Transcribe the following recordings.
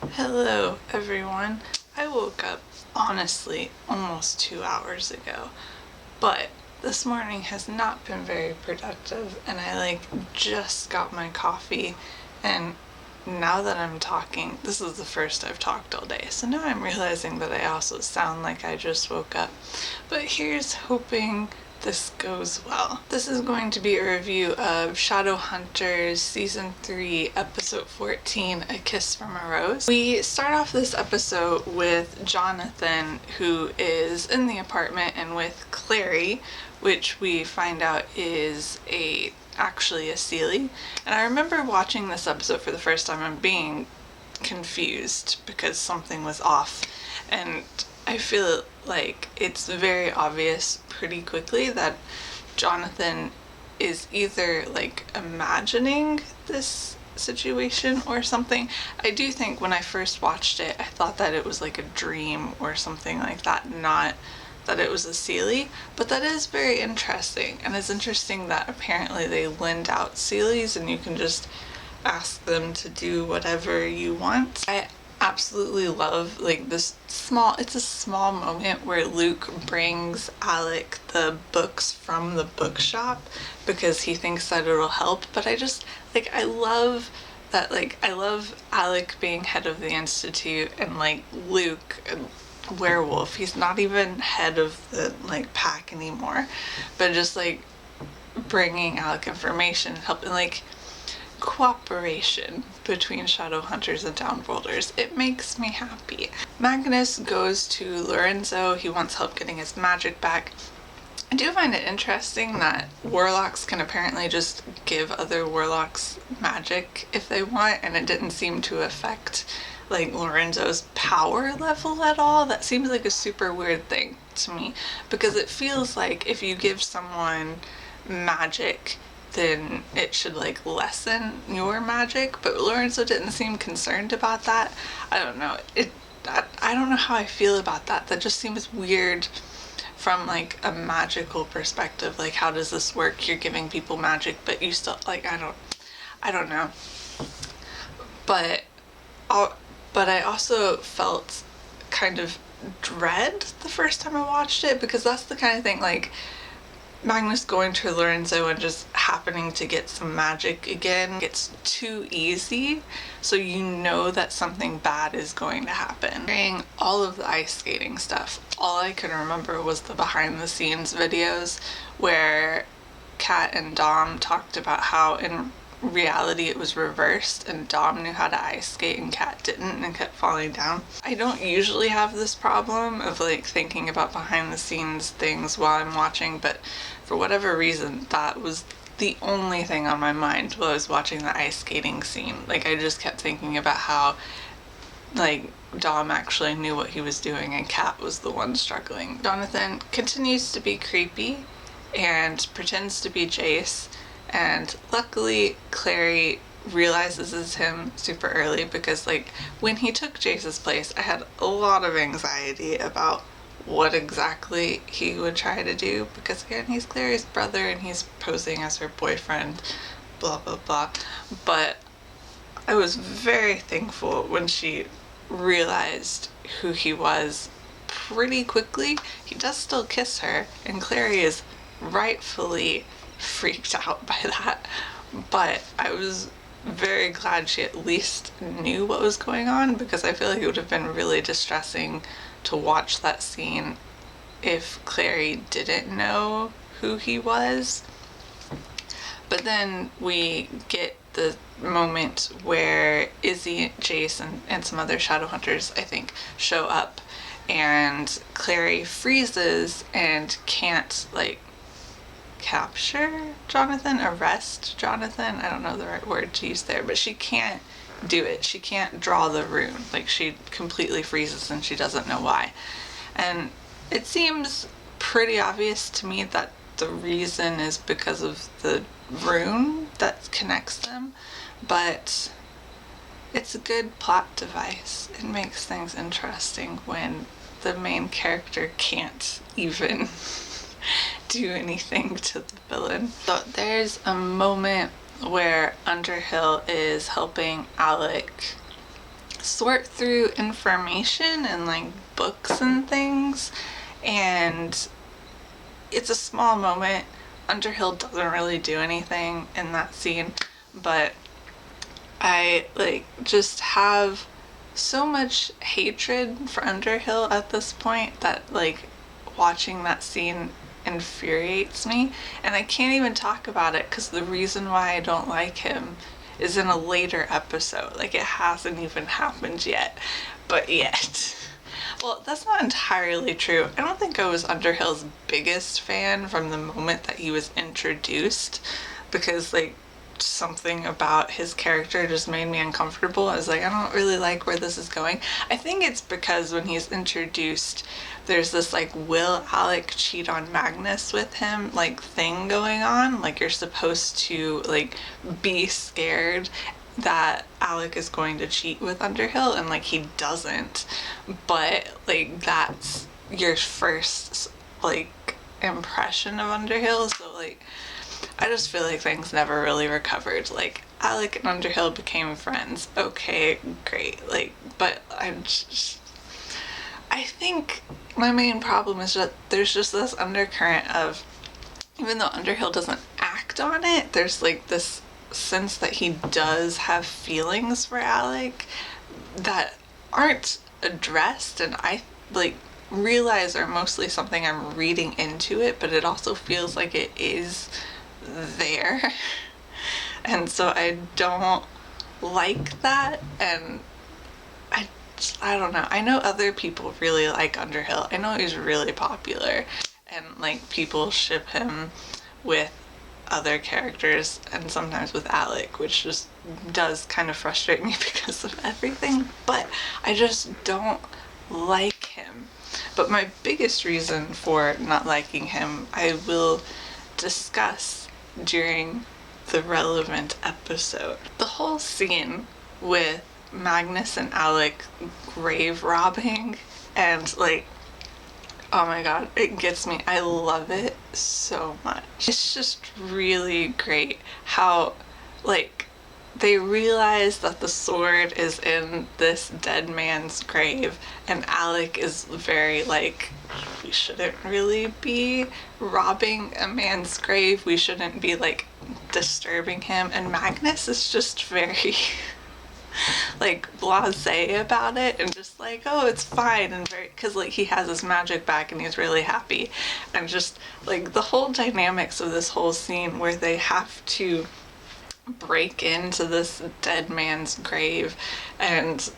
Hello everyone. I woke up honestly almost 2 hours ago, but this morning has not been very productive and I just got my coffee, and now that I'm talking, this is the first I've talked all day, so now I'm realizing that I also sound like I just woke up. But here's hoping this goes well. This is going to be a review of Shadowhunters Season 3, Episode 14, A Kiss from a Rose. We start off this episode with Jonathan, who is in the apartment, and with Clary, which we find out is actually a Seelie. And I remember watching this episode for the first time and being confused because something was off. And I feel like it's very obvious pretty quickly that Jonathan is either imagining this situation or something. I do think when I first watched it, I thought that it was like a dream or something like that, not that it was a Seelie, but that is very interesting. And it's interesting that apparently they lend out Seelies and you can just ask them to do whatever you want. I absolutely love it's a small moment where Luke brings Alec the books from the bookshop because he thinks that it'll help. But I love that, I love Alec being head of the institute, and Luke, werewolf, he's not even head of the pack anymore, but just bringing Alec information, helping cooperation between Shadowhunters and Downworlders. It makes me happy. Magnus goes to Lorenzo. He wants help getting his magic back. I do find it interesting that warlocks can apparently just give other warlocks magic if they want, and it didn't seem to affect Lorenzo's power level at all. That seems like a super weird thing to me, because it feels like if you give someone magic, then it should lessen your magic, but Lorenzo didn't seem concerned about that. I don't know. I don't know how I feel about that. That just seems weird from a magical perspective. How does this work? You're giving people magic, but you still I don't know. But I also felt kind of dread the first time I watched it, because that's the kind of thing Magnus going to Lorenzo and just happening to get some magic again gets too easy, so you know that something bad is going to happen. During all of the ice skating stuff, all I could remember was the behind the scenes videos where Kat and Dom talked about how in reality it was reversed, and Dom knew how to ice skate and Kat didn't and kept falling down. I don't usually have this problem of thinking about behind the scenes things while I'm watching, but for whatever reason that was the only thing on my mind while I was watching the ice skating scene. I just kept thinking about how Dom actually knew what he was doing and Kat was the one struggling. Jonathan continues to be creepy and pretends to be Jace, and luckily Clary realizes it's him super early, because when he took Jace's place, I had a lot of anxiety about what exactly he would try to do, because again, he's Clary's brother and he's posing as her boyfriend, blah blah blah. But I was very thankful when she realized who he was pretty quickly. He does still kiss her, and Clary is rightfully freaked out by that, but I was very glad she at least knew what was going on, because I feel like it would have been really distressing to watch that scene if Clary didn't know who he was. But then we get the moment where Izzy, Jace, and some other Shadowhunters, I think, show up, and Clary freezes and can't capture Jonathan, arrest Jonathan, I don't know the right word to use there, but she can't do it. She can't draw the rune. She completely freezes and she doesn't know why. And it seems pretty obvious to me that the reason is because of the rune that connects them, but it's a good plot device. It makes things interesting when the main character can't even do anything to the villain. So there's a moment where Underhill is helping Alec sort through information and like books and things, and it's a small moment. Underhill doesn't really do anything in that scene, but I like just have so much hatred for Underhill at this point that like watching that scene infuriates me, and I can't even talk about it because the reason why I don't like him is in a later episode. Like, it hasn't even happened yet, but yet. Well, that's not entirely true. I don't think I was Underhill's biggest fan from the moment that he was introduced, because like something about his character just made me uncomfortable. I was like, I don't really like where this is going. I think it's because when he's introduced, there's this like, will Alec cheat on Magnus with him like thing going on. Like, you're supposed to like be scared that Alec is going to cheat with Underhill, and like he doesn't, but like that's your first like impression of Underhill. So like I just feel like things never really recovered. Like, Alec and Underhill became friends. Okay, great. Like, but I think my main problem is that there's just this undercurrent of, even though Underhill doesn't act on it, there's like this sense that he does have feelings for Alec that aren't addressed, and I like realize are mostly something I'm reading into it, but it also feels like it is there. And so I don't like that, and I don't know. I know other people really like Underhill. I know he's really popular, and like people ship him with other characters and sometimes with Alec, which just does kind of frustrate me because of everything, but I just don't like him. But my biggest reason for not liking him, I will discuss during the relevant episode. The whole scene with Magnus and Alec grave robbing, and like, oh my god, it gets me. I love it so much. It's just really great how like they realize that the sword is in this dead man's grave, and Alec is very like, we shouldn't really be robbing a man's grave, we shouldn't be like disturbing him, and Magnus is just very like blasé about it and just like, oh, it's fine, and very, because like he has his magic back and he's really happy. And just like the whole dynamics of this whole scene where they have to break into this dead man's grave, and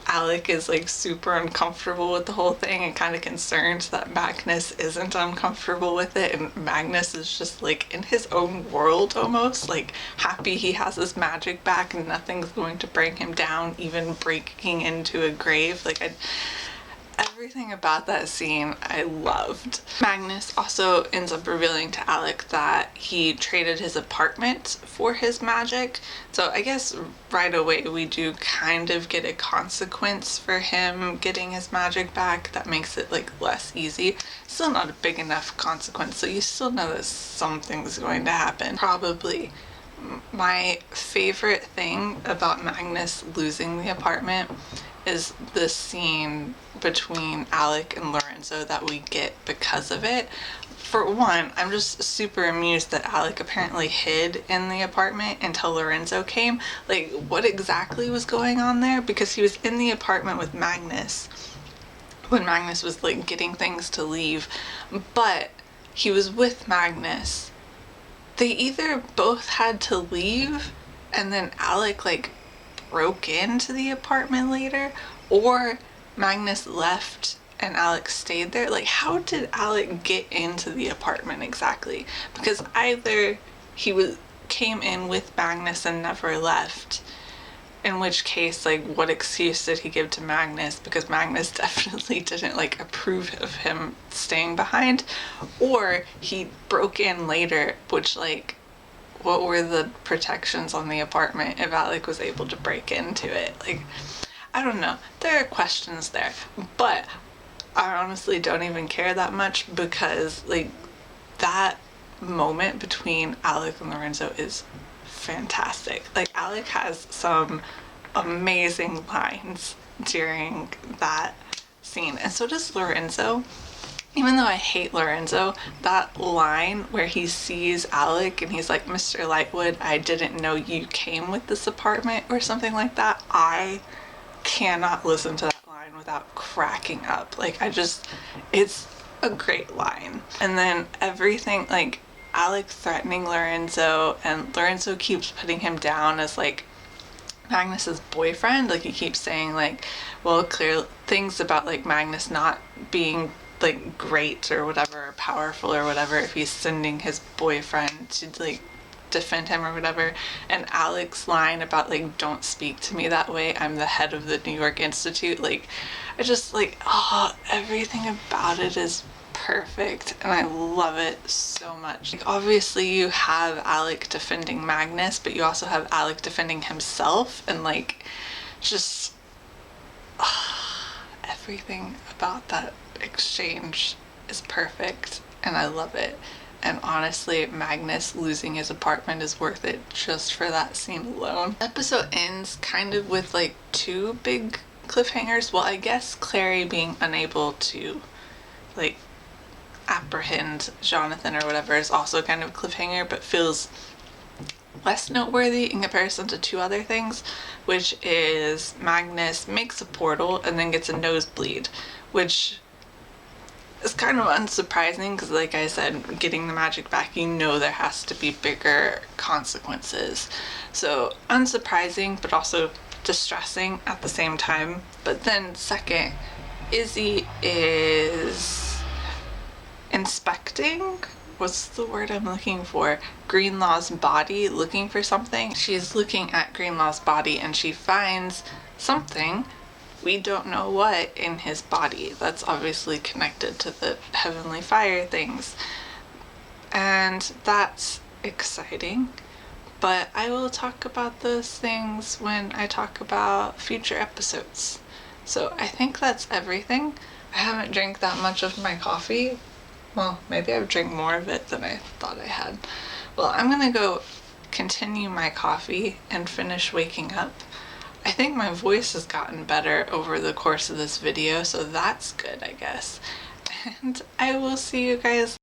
Alec is like super uncomfortable with the whole thing and kind of concerned that Magnus isn't uncomfortable with it, and Magnus is just like in his own world almost, like happy he has his magic back and nothing's going to bring him down, even breaking into a grave. Like, everything about that scene I loved. Magnus also ends up revealing to Alec that he traded his apartment for his magic. So I guess right away we do kind of get a consequence for him getting his magic back that makes it like less easy. Still not a big enough consequence, so you still know that something's going to happen. Probably my favorite thing about Magnus losing the apartment is the scene between Alec and Lorenzo that we get because of it. For one, I'm just super amused that Alec apparently hid in the apartment until Lorenzo came. Like, what exactly was going on there? Because he was in the apartment with Magnus when Magnus was like getting things to leave, but he was with Magnus. They either both had to leave and then Alec like broke into the apartment later, or Magnus left and Alec stayed there. Like, how did Alec get into the apartment exactly? Because either he came in with Magnus and never left, in which case, like, what excuse did he give to Magnus? Because Magnus definitely didn't like approve of him staying behind, or he broke in later, which like, what were the protections on the apartment if Alec was able to break into it? Like, I don't know. There are questions there, but I honestly don't even care that much, because like that moment between Alec and Lorenzo is fantastic. Like, Alec has some amazing lines during that scene. And so does Lorenzo. Even though I hate Lorenzo, that line where he sees Alec and he's like, Mr. Lightwood, I didn't know you came with this apartment, or something like that. I cannot listen to that line without cracking up. Like, it's a great line. And then everything, like, Alec threatening Lorenzo, and Lorenzo keeps putting him down as, like, Magnus's boyfriend. Like, he keeps saying, like, well, clear things about, like, Magnus not being, like, great or whatever, or powerful or whatever, if he's sending his boyfriend to, like, defend him or whatever. And Alec's line about, like, don't speak to me that way, I'm the head of the New York Institute. Like, I just, like, oh, everything about it is perfect, and I love it so much. Like, obviously you have Alec defending Magnus, but you also have Alec defending himself, and, like, just everything about that exchange is perfect, and I love it. And honestly, Magnus losing his apartment is worth it just for that scene alone. The episode ends kind of with, like, two big cliffhangers. Well, I guess Clary being unable to, like, apprehend Jonathan or whatever is also kind of a cliffhanger, but feels less noteworthy in comparison to two other things, which is Magnus makes a portal and then gets a nosebleed, which is kind of unsurprising because, like I said, getting the magic back, you know there has to be bigger consequences. So unsurprising, but also distressing at the same time. But then second, Izzy is inspecting, what's the word I'm looking for? Greenlaw's body, looking for something. She's looking at Greenlaw's body and she finds something, we don't know what, in his body that's obviously connected to the heavenly fire things. And that's exciting. But I will talk about those things when I talk about future episodes. So I think that's everything. I haven't drank that much of my coffee. Well, maybe I've drank more of it than I thought I had. Well, I'm gonna go continue my coffee and finish waking up. I think my voice has gotten better over the course of this video, so that's good, I guess. And I will see you guys